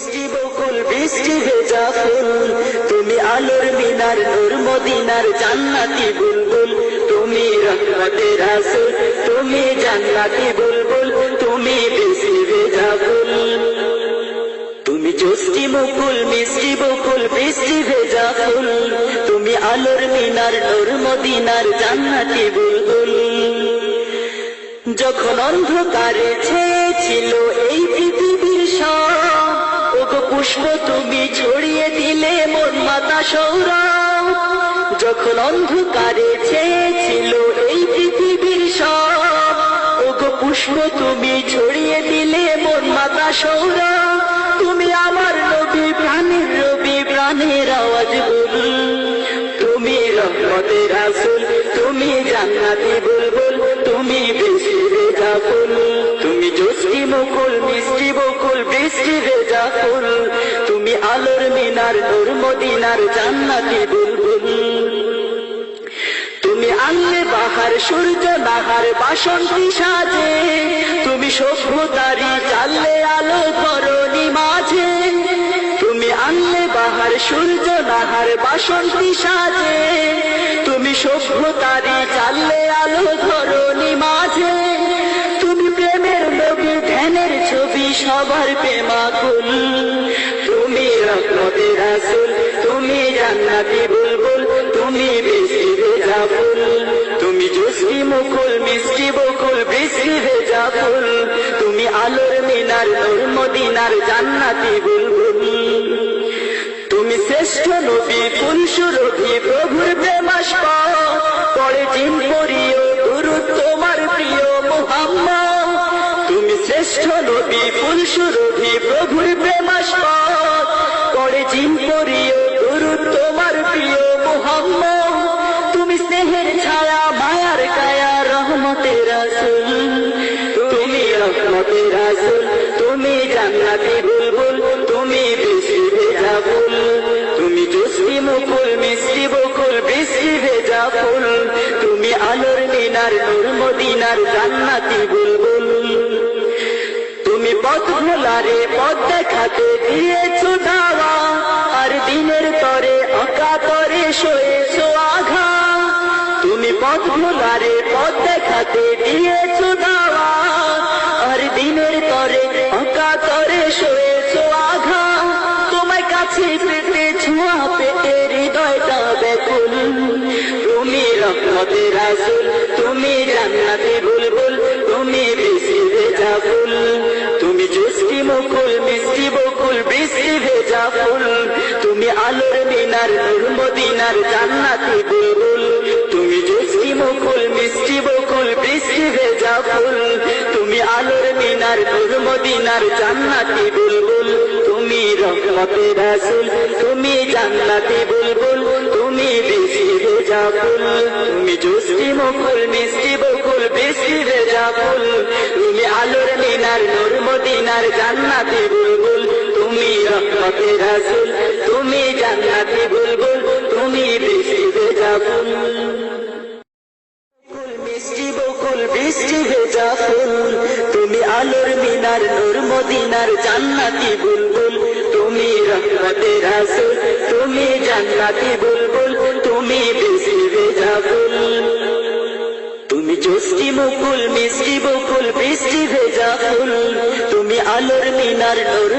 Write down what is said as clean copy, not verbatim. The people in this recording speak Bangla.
মিষ্টি বকুল বৃষ্টি ভেজা ফুল, তুমি আলোর মিনার নূর মদিনার জান্নাতি বুলবুল, তুমি রহমতের রাসূল, তুমি জান্নাতি বুলবুল, তুমি বৃষ্টি ভেজা ফুল। তুমি জোষ্টি মুকুল মিষ্টি বকুল বৃষ্টি ভেজা ফুল, তুমি আলোর মিনার নূর মদিনার জান্নাতি বুলবুল। যখন অন্ধকারে ছেয়েছিল এই পৃথিবীর সব, ওগো পুষ্প তুমি ছড়িয়ে দিলে মন মাতা সৌরভ। যখন অন্ধকারে ছেয়েছিল এই পৃথিবীর সব, ওগো পুষ্প তুমি ছড়িয়ে দিলে মন মাতা সৌরভ। তুমি আমার নবী প্রাণের রবি প্রাণের আওয়াজ বল, তুমি রহমতের রাসূল, তুমি জান্নাতি বুলবুল, তুমি বৃষ্টি ভেজা ফুল। তুমি জোষ্টি মুকুল মিষ্টি বকুল বৃষ্টি ভেজা ফুল, তুমি আলোর মিনার নূর মদিনার জান্নাতি বুলবুল। তুমি আনলে বাহার সূর্য নাহার বাসন্তী সাজে, তুমি সভ্যতারি চাললে আলো ধরণী মাঝে। তুমি আনলে বাহার সূর্য নাহার বাসন্তী সাজে, তুমি সভ্যতারি চাললে আলো ধরণী মাঝে। তুমি প্রেমের নবী ধ্যানের ছবি সবার প্রেমাকুল, তুমি রহমতের রাসূল, তুমি জান্নাতি বুলবুল, তুমি বৃষ্টি ভেজা ফুল। তুমি জোষ্টি মুকুল মিষ্টি বকুল বৃষ্টি ভেজা ফুল, তুমি আলোর মিনার নূর মদিনার জান্নাতি বুলবুল। তুমি শ্রেষ্ঠ নবী ফুল সুরভি প্রভুর প্রেমাস্পদ, পড়ে জিন পড়িও দুরূদ তোমার প্রিয় মুহাম্মদ। তুমি শ্রেষ্ঠ নবী ফুল সুরভি প্রভুর প্রেমাস্পদ, পড়ে জিন পড়িও দুরূদ তোমার প্রিয় মুহাম্মদ। তুমি স্নেহের ছায়া মায়ার কায়া রহমতের রাসূল, তুমি রহমতের রাসূল, তুমি জান্নাতি বুলবুল, তুমি বৃষ্টি ভেজা ফুল। তুমি জোষ্টি মুকুল মিষ্টি বকুল বৃষ্টি ভেজা ফুল, তুমি আলোর মিনার নূর মদিনার জান্নাতি বুলবুল। তুমি পথ ভোলারে পথ দেখাতে দিয়েছো দাওয়া, আর দিনের তরে অকাতরে সয়েছো আঘাত। তুমি পথ ভোলারে পথ দেখাতে দিয়েছো দাওয়া, আর দিনের তরে অকাতরে সয়েছো আঘাত। তোমায় কাছে পেতে ছোঁয়া পেতে হৃদয়টা ব্যাকুল, তুমি রহমতের রাসূল, তুমি জান্নাতি বুলবুল, তুমি বৃষ্টি ভেজা ফুল। তুমি জোষ্টি মুকুল মিষ্টি বকুল বৃষ্টি ভেজা ফুল, তুমি আলোর মিনার নূর মদিনার জান্নাতি বুলবুল। তুমি জোষ্টি মুকুল মিষ্টি বকুল বৃষ্টি ভেজা ফুল, তুমি আলোর মিনার নূর মদিনার জান্নাতি বুলবুল। তুমি রহমতের রাসূল, তুমি জান্নাতি বুলবুল, তুমি বৃষ্টি ভেজা ফুল। তুমি জোষ্টি মুকুল মিষ্টি বকুল বৃষ্টি ভেজা ফুল, তুমি আলোর মিনার নূর মদিনার জান্নাতি বুলবুল। তুমি রহমতের রাসূল, তুমি জান্নাতি বুলবুল, তুমি বৃষ্টি ভেজা ফুল। মিষ্টি বকুল বৃষ্টি ভেজা ফুল, তুমি আলোর মিনার নূর মদিনার জান্নাতি বুলবুল। তুমি রহমতের রাসূল, তুমি জান্নাতি বুলবুল, তুমি বৃষ্টি ভেজা ফুল। তুমি জোষ্টি মুকুল মিষ্টি বকুল বৃষ্টি ভেজা ফুল, তুমি আলোর মিনার নূর